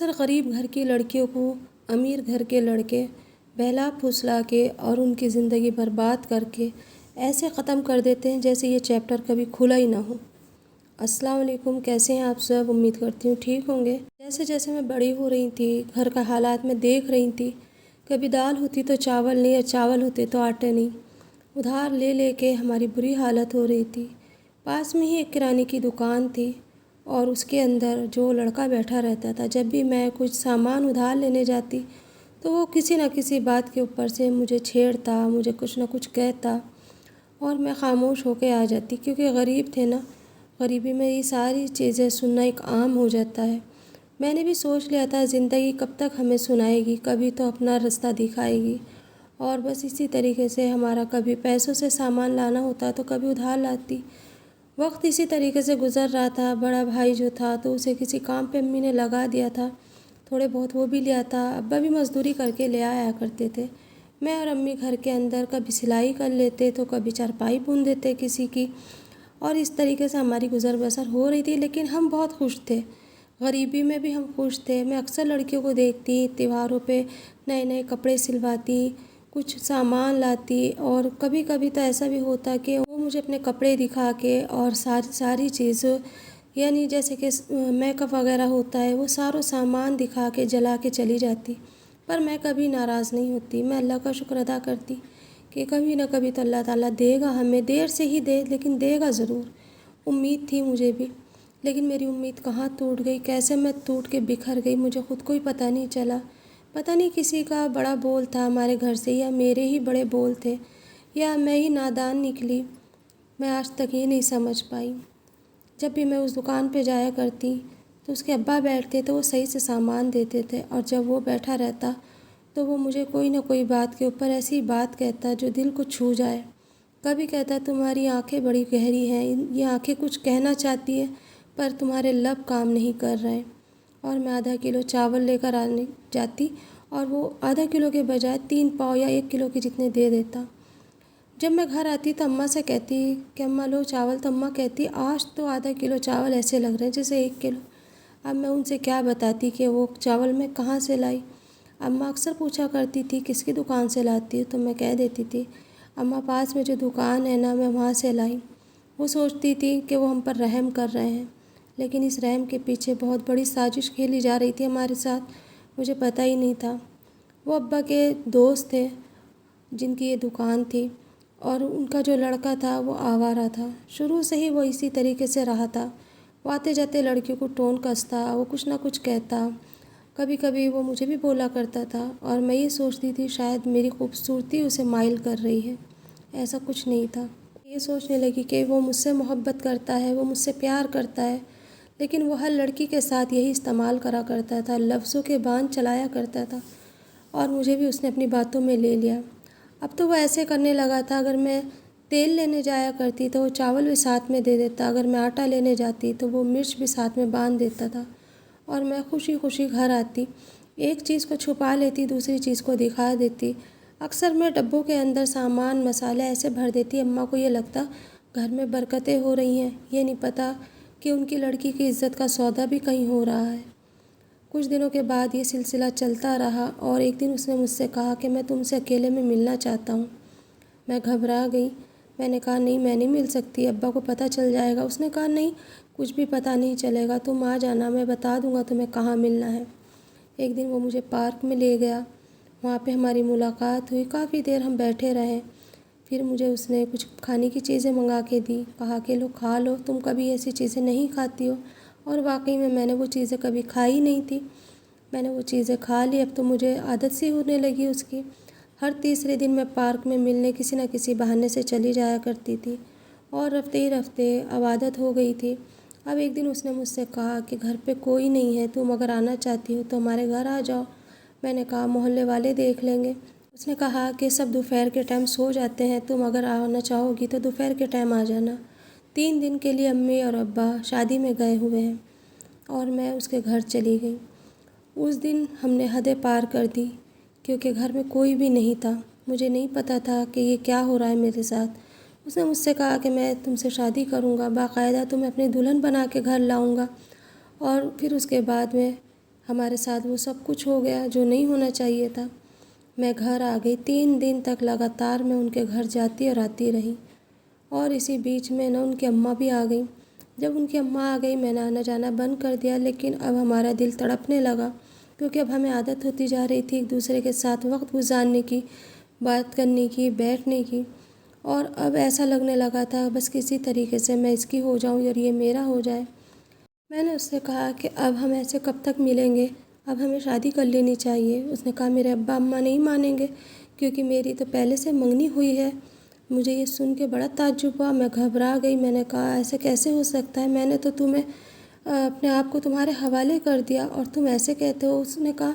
اکثر غریب گھر کی لڑکیوں کو امیر گھر کے لڑکے بہلا پھسلا کے اور ان کی زندگی برباد کر کے ایسے ختم کر دیتے ہیں جیسے یہ چیپٹر کبھی کھلا ہی نہ ہو۔ السلام علیکم، کیسے ہیں آپ سب؟ امید کرتی ہوں ٹھیک ہوں گے۔ جیسے جیسے میں بڑی ہو رہی تھی، گھر کا حالات میں دیکھ رہی تھی، کبھی دال ہوتی تو چاول نہیں، یا چاول ہوتے تو آٹے نہیں، ادھار لے لے کے ہماری بری حالت ہو رہی تھی۔ پاس میں ہی ایک کرانے کی دکان تھی اور اس کے اندر جو لڑکا بیٹھا رہتا تھا، جب بھی میں کچھ سامان ادھار لینے جاتی تو وہ کسی نہ کسی بات کے اوپر سے مجھے چھیڑتا، مجھے کچھ نہ کچھ کہتا اور میں خاموش ہو کے آ جاتی، کیونکہ غریب تھے نا، غریبی میں یہ ساری چیزیں سننا ایک عام ہو جاتا ہے۔ میں نے بھی سوچ لیا تھا زندگی کب تک ہمیں سنائے گی، کبھی تو اپنا رستہ دکھائے گی، اور بس اسی طریقے سے ہمارا کبھی پیسوں سے سامان لانا ہوتا تو کبھی ادھار لاتی۔ وقت اسی طریقے سے گزر رہا تھا۔ بڑا بھائی جو تھا تو اسے کسی کام پہ امی نے لگا دیا تھا، تھوڑے بہت وہ بھی لیا تھا، ابا بھی مزدوری کر کے لے آیا کرتے تھے۔ میں اور امی گھر کے اندر کبھی سلائی کر لیتے تو کبھی چارپائی بن دیتے کسی کی، اور اس طریقے سے ہماری گزر بسر ہو رہی تھی، لیکن ہم بہت خوش تھے، غریبی میں بھی ہم خوش تھے۔ میں اکثر لڑکیوں کو دیکھتی، تہواروں پہ نئے نئے کپڑے سلواتی، کچھ سامان لاتی، اور کبھی کبھی تو ایسا بھی ہوتا کہ وہ مجھے اپنے کپڑے دکھا کے اور ساری چیز، یعنی جیسے کہ میک اپ وغیرہ ہوتا ہے، وہ سارا سامان دکھا کے جلا کے چلی جاتی، پر میں کبھی ناراض نہیں ہوتی۔ میں اللہ کا شکر ادا کرتی کہ کبھی نہ کبھی تو اللہ تعالیٰ دے گا ہمیں، دیر سے ہی دے لیکن دے گا ضرور۔ امید تھی مجھے بھی، لیکن میری امید کہاں ٹوٹ گئی، کیسے میں ٹوٹ کے بکھر گئی، مجھے خود کو ہی پتہ نہیں چلا۔ پتہ نہیں کسی کا بڑا بول تھا ہمارے گھر سے، یا میرے ہی بڑے بول تھے، یا میں ہی نادان نکلی، میں آج تک یہ نہیں سمجھ پائی۔ جب بھی میں اس دکان پہ جایا کرتی تو اس کے ابا بیٹھتے تو وہ صحیح سے سامان دیتے تھے، اور جب وہ بیٹھا رہتا تو وہ مجھے کوئی نہ کوئی بات کے اوپر ایسی بات کہتا جو دل کو چھو جائے۔ کبھی کہتا تمہاری آنکھیں بڑی گہری ہیں، یہ آنکھیں کچھ کہنا چاہتی ہے پر تمہارے لب کام نہیں کر رہے، اور میں آدھا کلو چاول لے کر آنے جاتی اور وہ آدھا کلو کے بجائے 3 پاؤ یا 1 کلو کے جتنے دے دیتا۔ جب میں گھر آتی تو اماں سے کہتی کہ اماں لو چاول، تو اماں کہتی آج تو آدھا کلو چاول ایسے لگ رہے ہیں جیسے 1 کلو۔ اب میں ان سے کیا بتاتی کہ وہ چاول میں کہاں سے لائی۔ اماں اکثر پوچھا کرتی تھی کس کی دکان سے لاتی ہو، تو میں کہہ دیتی تھی اماں پاس میں جو دکان ہے نا، میں وہاں سے لائی۔ وہ سوچتی تھی کہ وہ ہم پر رحم کر رہے ہیں، لیکن اس رحم کے پیچھے بہت بڑی سازش کھیلی جا رہی تھی ہمارے ساتھ، مجھے پتہ ہی نہیں تھا۔ وہ ابا کے دوست تھے جن کی یہ دکان تھی، اور ان کا جو لڑکا تھا وہ آوارہ تھا، شروع سے ہی وہ اسی طریقے سے رہا تھا۔ وہ آتے جاتے لڑکیوں کو ٹون کستا، وہ کچھ نہ کچھ کہتا، کبھی کبھی وہ مجھے بھی بولا کرتا تھا، اور میں یہ سوچتی تھی شاید میری خوبصورتی اسے مائل کر رہی ہے، ایسا کچھ نہیں تھا۔ یہ سوچنے لگی کہ وہ مجھ سے محبت کرتا ہے، وہ مجھ سے پیار کرتا ہے، لیکن وہ ہر لڑکی کے ساتھ یہی استعمال کرا کرتا تھا، لفظوں کے بان چلایا کرتا تھا، اور مجھے بھی اس نے اپنی باتوں میں لے لیا۔ اب تو وہ ایسے کرنے لگا تھا، اگر میں تیل لینے جایا کرتی تو وہ چاول بھی ساتھ میں دے دیتا، اگر میں آٹا لینے جاتی تو وہ مرچ بھی ساتھ میں باندھ دیتا تھا، اور میں خوشی خوشی گھر آتی، ایک چیز کو چھپا لیتی دوسری چیز کو دکھا دیتی۔ اکثر میں ڈبوں کے اندر سامان مسالے ایسے بھر دیتی، اماں کو یہ لگتا گھر میں برکتیں ہو رہی ہیں، یہ نہیں پتہ کہ ان کی لڑکی کی عزت کا سودا بھی کہیں ہو رہا ہے۔ کچھ دنوں کے بعد یہ سلسلہ چلتا رہا، اور ایک دن اس نے مجھ سے کہا کہ میں تم سے اکیلے میں ملنا چاہتا ہوں۔ میں گھبرا گئی، میں نے کہا نہیں میں نہیں مل سکتی، ابا کو پتہ چل جائے گا۔ اس نے کہا نہیں، کچھ بھی پتہ نہیں چلے گا، تم آ جانا، میں بتا دوں گا تمہیں کہاں ملنا ہے۔ ایک دن وہ مجھے پارک میں لے گیا، وہاں پہ ہماری ملاقات ہوئی، کافی دیر ہم بیٹھے رہے، پھر مجھے اس نے کچھ کھانے کی چیزیں منگا کے دی، کہا کہ لو کھا لو، تم کبھی ایسی چیزیں نہیں کھاتی ہو، اور واقعی میں نے وہ چیزیں کبھی کھائی نہیں تھی، میں نے وہ چیزیں کھا لی۔ اب تو مجھے عادت سی ہونے لگی اس کی، ہر تیسرے دن میں پارک میں ملنے کسی نہ کسی بہانے سے چلی جایا کرتی تھی، اور رفتے ہی رفتے اب عادت ہو گئی تھی۔ اب ایک دن اس نے مجھ سے کہا کہ گھر پہ کوئی نہیں ہے، تم اگر آنا چاہتی ہو تو ہمارے گھر آ جاؤ۔ میں نے کہا محلے والے دیکھ لیں گے۔ اس نے کہا کہ سب دوپہر کے ٹائم سو جاتے ہیں، تم اگر آنا چاہو گی تو دوپہر کے ٹائم آ جانا۔ 3 دن کے لیے امی اور ابا شادی میں گئے ہوئے ہیں، اور میں اس کے گھر چلی گئی۔ اس دن ہم نے حدیں پار کر دی، کیونکہ گھر میں کوئی بھی نہیں تھا، مجھے نہیں پتہ تھا کہ یہ کیا ہو رہا ہے میرے ساتھ۔ اس نے مجھ سے کہا کہ میں تم سے شادی کروں گا، باقاعدہ تمہیں اپنی دلہن بنا کے گھر لاؤں گا، اور پھر اس کے بعد میں ہمارے ساتھ وہ سب کچھ ہو گیا جو نہیں ہونا چاہیے تھا۔ میں گھر آ گئی، 3 دن تک لگاتار میں ان کے گھر جاتی اور آتی رہی، اور اسی بیچ میں ان کی اماں بھی آ گئیں۔ جب ان کی اماں آ گئی میں نے آنا جانا بند کر دیا، لیکن اب ہمارا دل تڑپنے لگا، کیونکہ اب ہمیں عادت ہوتی جا رہی تھی ایک دوسرے کے ساتھ وقت گزارنے کی، بات کرنے کی، بیٹھنے کی، اور اب ایسا لگنے لگا تھا بس کسی طریقے سے میں اس کی ہو جاؤں اور یہ میرا ہو جائے۔ میں نے اس سے کہا کہ اب ہم ایسے کب تک ملیں گے، اب ہمیں شادی کر لینی چاہیے۔ اس نے کہا میرے ابا اماں نہیں مانیں گے، کیونکہ میری تو پہلے سے منگنی ہوئی ہے۔ مجھے یہ سن کے بڑا تعجب ہوا، میں گھبرا گئی۔ میں نے کہا ایسے کیسے ہو سکتا ہے، میں نے تو تمہیں اپنے آپ کو تمہارے حوالے کر دیا اور تم ایسے کہتے ہو۔ اس نے کہا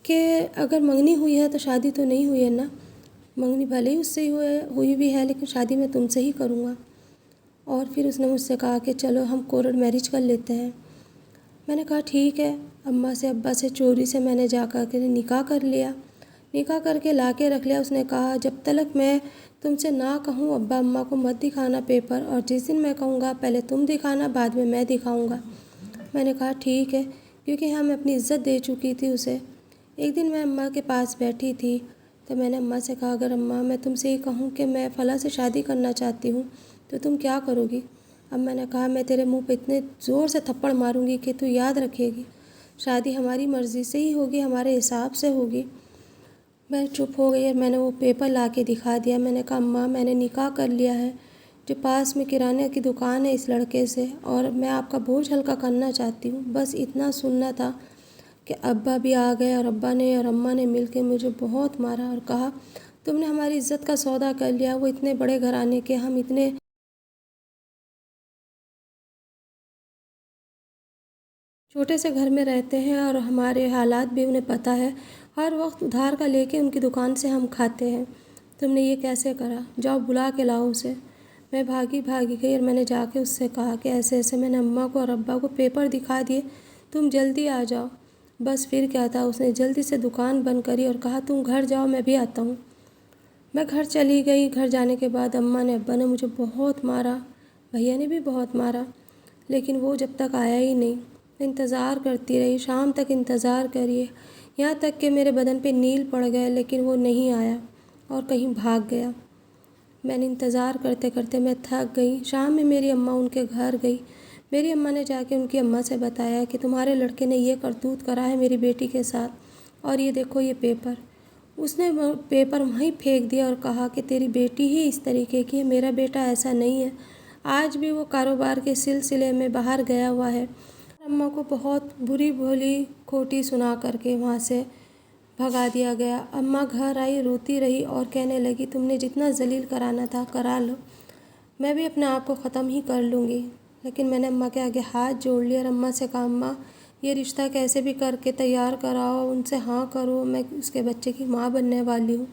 کہ اگر منگنی ہوئی ہے تو شادی تو نہیں ہوئی ہے نا، منگنی بھلے ہی اس سے ہوئی بھی ہے، لیکن شادی میں تم سے ہی کروں گا۔ اور پھر اس نے مجھ سے کہا کہ چلو ہم کورٹ میرج کر لیتے ہیں۔ میں نے کہا ٹھیک ہے۔ اماں سے ابا سے چوری سے میں نے جا کر کے نکاح کر لیا، نکاح کر کے لا کے رکھ لیا۔ اس نے کہا جب تلک میں تم سے نہ کہوں ابا اماں کو مت دکھانا پیپر، اور جس دن میں کہوں گا پہلے تم دکھانا بعد میں دکھاؤں گا۔ میں نے کہا ٹھیک ہے، کیونکہ ہم اپنی عزت دے چکی تھی اسے۔ ایک دن میں اماں کے پاس بیٹھی تھی تو میں نے اماں سے کہا اگر اماں میں تم سے یہ کہوں کہ میں فلاں سے شادی کرنا چاہتی ہوں تو تم کیا کرو گی؟ اماں نے کہا میں تیرے منہ پہ اتنے زور سے تھپڑ ماروں گی کہ تو یاد رکھے گی، شادی ہماری مرضی سے ہی ہوگی، ہمارے حساب سے ہوگی۔ میں چپ ہو گئی اور میں نے وہ پیپر لا کے دکھا دیا۔ میں نے کہا اماں میں نے نکاح کر لیا ہے، جو پاس میں کرانے کی دکان ہے اس لڑکے سے، اور میں آپ کا بوجھ ہلکا کرنا چاہتی ہوں۔ بس اتنا سننا تھا کہ ابا بھی آ گئے، اور ابا نے اور اماں نے مل کے مجھے بہت مارا اور کہا تم نے ہماری عزت کا سودا کر لیا، وہ اتنے بڑے گھرانے کے، ہم اتنے چھوٹے سے گھر میں رہتے ہیں، اور ہمارے حالات بھی انہیں پتہ ہے، ہر وقت ادھار کا لے کے ان کی دکان سے ہم کھاتے ہیں، تم نے یہ کیسے کرا؟ جاؤ بلا کے لاؤ اسے۔ میں بھاگی گئی اور میں نے جا کے اس سے کہا کہ ایسے ایسے میں نے اماں کو اور ابا کو پیپر دکھا دیے، تم جلدی آ جاؤ۔ بس پھر کیا تھا، اس نے جلدی سے دکان بند کری اور کہا تم گھر جاؤ میں بھی آتا ہوں۔ میں گھر چلی گئی۔ گھر جانے کے بعد اماں نے ابا نے مجھے بہت مارا، بھیا نے بھی بہت مارا، لیکن وہ جب تک آیا ہی نہیں، انتظار کرتی رہی، شام تک انتظار کریے، یہاں تک کہ میرے بدن پہ نیل پڑ گئے، لیکن وہ نہیں آیا اور کہیں بھاگ گیا۔ میں نے انتظار کرتے کرتے میں تھک گئی۔ شام میں میری اماں ان کے گھر گئی۔ میری اماں نے جا کے ان کی اماں سے بتایا کہ تمہارے لڑکے نے یہ کرتوت کرا ہے میری بیٹی کے ساتھ، اور یہ دیکھو یہ پیپر۔ اس نے وہ پیپر وہیں پھینک دیا اور کہا کہ تیری بیٹی ہی اس طریقے کی ہے، میرا بیٹا ایسا نہیں ہے، آج بھی وہ کاروبار کے سلسلے میں باہر گیا ہوا ہے۔ اماں کو بہت بری بھولی کھوٹی سنا کر کے وہاں سے بھگا دیا گیا۔ اماں گھر آئی، روتی رہی اور کہنے لگی تم نے جتنا ذلیل کرانا تھا کرا لو، میں بھی اپنے آپ کو ختم ہی کر لوں گی۔ لیکن میں نے اماں کے آگے ہاتھ جوڑ لیا اور اماں سے کہا اماں یہ رشتہ کیسے بھی کر کے تیار کراؤ، ان سے ہاں کرو، میں اس کے بچے کی ماں بننے والی ہوں۔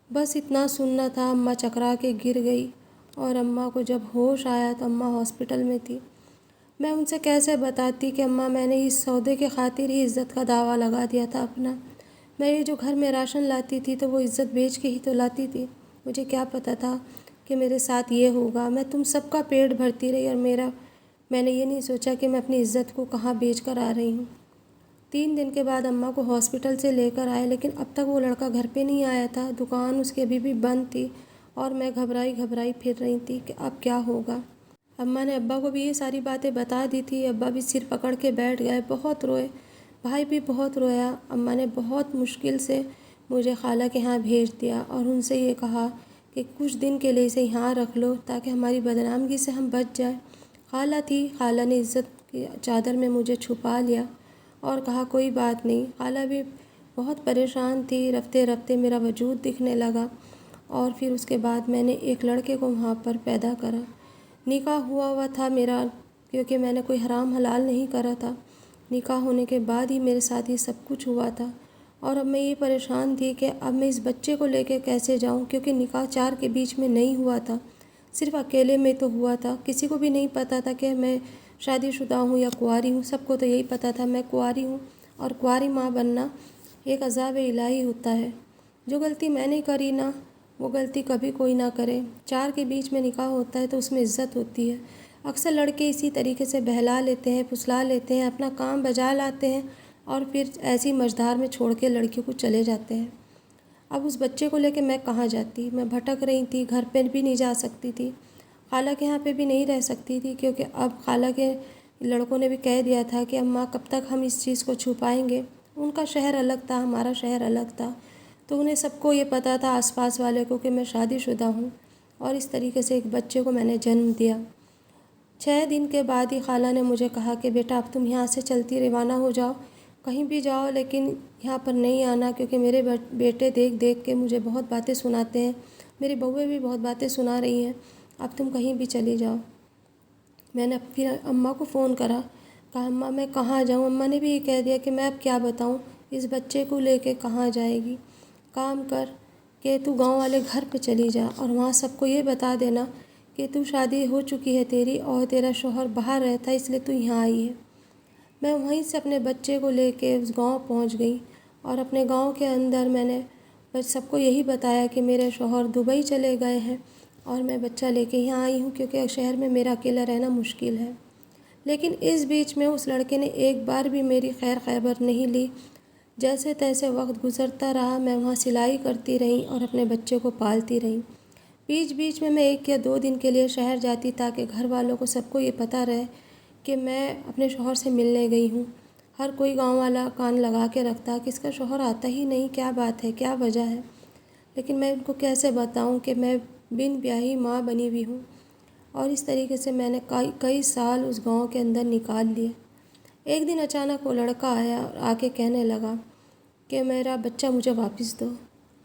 بس اتنا سننا تھا۔ اماں چکرا کے گر گئی، اور اماں کو جب ہوش آیا تو اماں ہاسپٹل میں تھی۔ میں ان سے کیسے بتاتی کہ اماں میں نے اس سودے کے خاطر ہی عزت کا دعویٰ لگا دیا تھا اپنا، میں یہ جو گھر میں راشن لاتی تھی تو وہ عزت بیچ کے ہی تو لاتی تھی، مجھے کیا پتہ تھا کہ میرے ساتھ یہ ہوگا۔ میں تم سب کا پیٹ بھرتی رہی، اور میں نے یہ نہیں سوچا کہ میں اپنی عزت کو کہاں بیچ کر آ رہی ہوں۔ 3 دن کے بعد اماں کو ہاسپٹل سے لے کر آئے، لیکن اب تک وہ لڑکا گھر پہ نہیں آیا تھا، دکان اس کی ابھی بھی بند تھی، اور میں گھبرائی پھر رہی تھی کہ اب کیا ہوگا۔ اماں نے ابا کو بھی یہ ساری باتیں بتا دی تھی، ابا بھی سر پکڑ کے بیٹھ گئے، بہت روئے، بھائی بھی بہت رویا۔ اماں نے بہت مشکل سے مجھے خالہ کے ہاں بھیج دیا اور ان سے یہ کہا کہ کچھ دن کے لیے اسے یہاں رکھ لو تاکہ ہماری بدنامگی سے ہم بچ جائیں۔ خالہ تھی، خالہ نے عزت کی چادر میں مجھے چھپا لیا اور کہا کوئی بات نہیں۔ خالہ بھی بہت پریشان تھی۔ رفتے رفتے میرا وجود دکھنے لگا، اور پھر اس کے بعد میں نے ایک لڑکے کو وہاں پر پیدا کرا۔ نکاح ہوا تھا میرا، کیونکہ میں نے کوئی حرام حلال نہیں کرا تھا۔ نکاح ہونے کے بعد ہی میرے ساتھ یہ سب کچھ ہوا تھا، اور اب میں یہ پریشان تھی کہ اب میں اس بچے کو لے کے کیسے جاؤں، کیونکہ نکاح 4 کے بیچ میں نہیں ہوا تھا، صرف اکیلے میں تو ہوا تھا۔ کسی کو بھی نہیں پتہ تھا کہ میں شادی شدہ ہوں یا کنواری ہوں، سب کو تو یہی پتہ تھا میں کنواری ہوں، اور کنواری ماں بننا ایک عذاب الہی ہوتا ہے۔ جو غلطی میں نے کری نا، وہ غلطی کبھی کوئی نہ کرے۔ 4 کے بیچ میں نکاح ہوتا ہے تو اس میں عزت ہوتی ہے۔ اکثر لڑکے اسی طریقے سے بہلا لیتے ہیں، پھسلا لیتے ہیں، اپنا کام بجا لاتے ہیں، اور پھر ایسی مجدھار میں چھوڑ کے لڑکیوں کو چلے جاتے ہیں۔ اب اس بچے کو لے کے میں کہاں جاتی؟ میں بھٹک رہی تھی، گھر پہ بھی نہیں جا سکتی تھی، خالہ کے یہاں پہ بھی نہیں رہ سکتی تھی، کیونکہ اب خالہ کے لڑکوں نے بھی کہہ دیا تھا کہ اماں کب تک ہم اس چیز کو چھپائیں گے۔ ان کا شہر الگ تھا، ہمارا شہر الگ تھا، تو انہیں سب کو یہ پتہ تھا، آس پاس والے کو، کہ میں شادی شدہ ہوں اور اس طریقے سے ایک بچے کو میں نے جنم دیا۔ 6 دن کے بعد ہی خالہ نے مجھے کہا کہ بیٹا اب تم یہاں سے چلتی روانہ ہو جاؤ، کہیں بھی جاؤ لیکن یہاں پر نہیں آنا، کیونکہ میرے بیٹے دیکھ دیکھ کے مجھے بہت باتیں سناتے ہیں، میری بہویں بھی بہت باتیں سنا رہی ہیں، اب تم کہیں بھی چلی جاؤ۔ میں نے پھر اماں کو فون کرا، کہا اماں میں کہاں جاؤں؟ اماں نے بھی یہ کہہ دیا کہ میں اب کیا بتاؤں، اس بچے کو لے کے کہاں جائے گی؟ کام کر کہ تو گاؤں والے گھر پہ چلی جا اور وہاں سب کو یہ بتا دینا کہ تو شادی ہو چکی ہے تیری اور تیرا شوہر باہر رہتا ہے، اس لیے تو یہاں آئی ہے۔ میں وہیں سے اپنے بچے کو لے کے اس گاؤں پہنچ گئی اور اپنے گاؤں کے اندر میں نے بس سب کو یہی بتایا کہ میرے شوہر دبئی چلے گئے ہیں اور میں بچہ لے کے یہاں آئی ہوں، کیونکہ شہر میں میرا اکیلا رہنا مشکل ہے۔ لیکن اس بیچ میں اس لڑکے نے ایک بار بھی میری خیر خبر نہیں لی۔ جیسے تیسے وقت گزرتا رہا، میں وہاں سلائی کرتی رہی اور اپنے بچے کو پالتی رہی۔ بیچ بیچ میں 1 یا 2 دن کے لیے شہر جاتی تاکہ گھر والوں کو سب کو یہ پتہ رہے کہ میں اپنے شوہر سے ملنے گئی ہوں۔ ہر کوئی گاؤں والا کان لگا کے رکھتا کہ اس کا شوہر آتا ہی نہیں، کیا بات ہے، کیا وجہ ہے؟ لیکن میں ان کو کیسے بتاؤں کہ میں بن بیاہی ماں بنی ہوئی ہوں؟ اور اس طریقے سے میں نے کئی سال اس گاؤں کے اندر نکال لیے۔ ایک دن اچانک وہ لڑکا آیا اور آ کے کہنے لگا کہ میرا بچہ مجھے واپس دو۔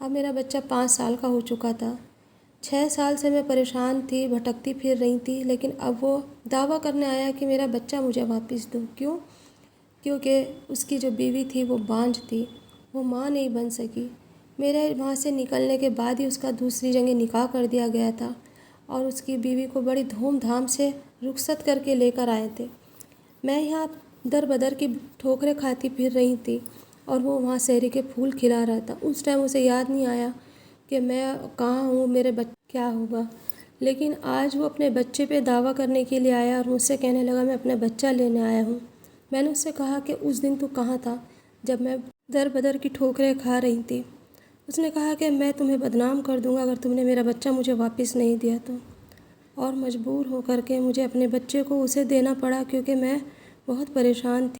اب میرا بچہ 5 سال کا ہو چکا تھا۔ 6 سال سے میں پریشان تھی، بھٹکتی پھر رہی تھی، لیکن اب وہ دعویٰ کرنے آیا کہ میرا بچہ مجھے واپس دو۔ کیوں؟ کیونکہ اس کی جو بیوی تھی وہ بانجھ تھی، وہ ماں نہیں بن سکی۔ میرے وہاں سے نکلنے کے بعد ہی اس کا دوسری جگہ نکاح کر دیا گیا تھا اور اس کی بیوی کو بڑی دھوم دھام سے رخصت کر کے لے کر آئے تھے۔ میں یہاں در بدر کی ٹھوکریں کھاتی پھر رہی تھی اور وہ وہاں سحری کے پھول کھلا رہا تھا۔ اس ٹائم اسے یاد نہیں آیا کہ میں کہاں ہوں، میرے بچے کیا ہوگا۔ لیکن آج وہ اپنے بچے پہ دعویٰ کرنے کے لیے آیا اور مجھ سے کہنے لگا میں اپنا بچہ لینے آیا ہوں۔ میں نے اس سے کہا کہ اس دن تو کہاں تھا جب میں در بدر کی ٹھوکریں کھا رہی تھی؟ اس نے کہا کہ میں تمہیں بدنام کر دوں گا اگر تم نے میرا بچہ مجھے واپس نہیں دیا تو۔ اور مجبور ہو کر کے مجھے اپنے بچے کو اسے دینا پڑا، کیونکہ میں بہت پریشان تھی۔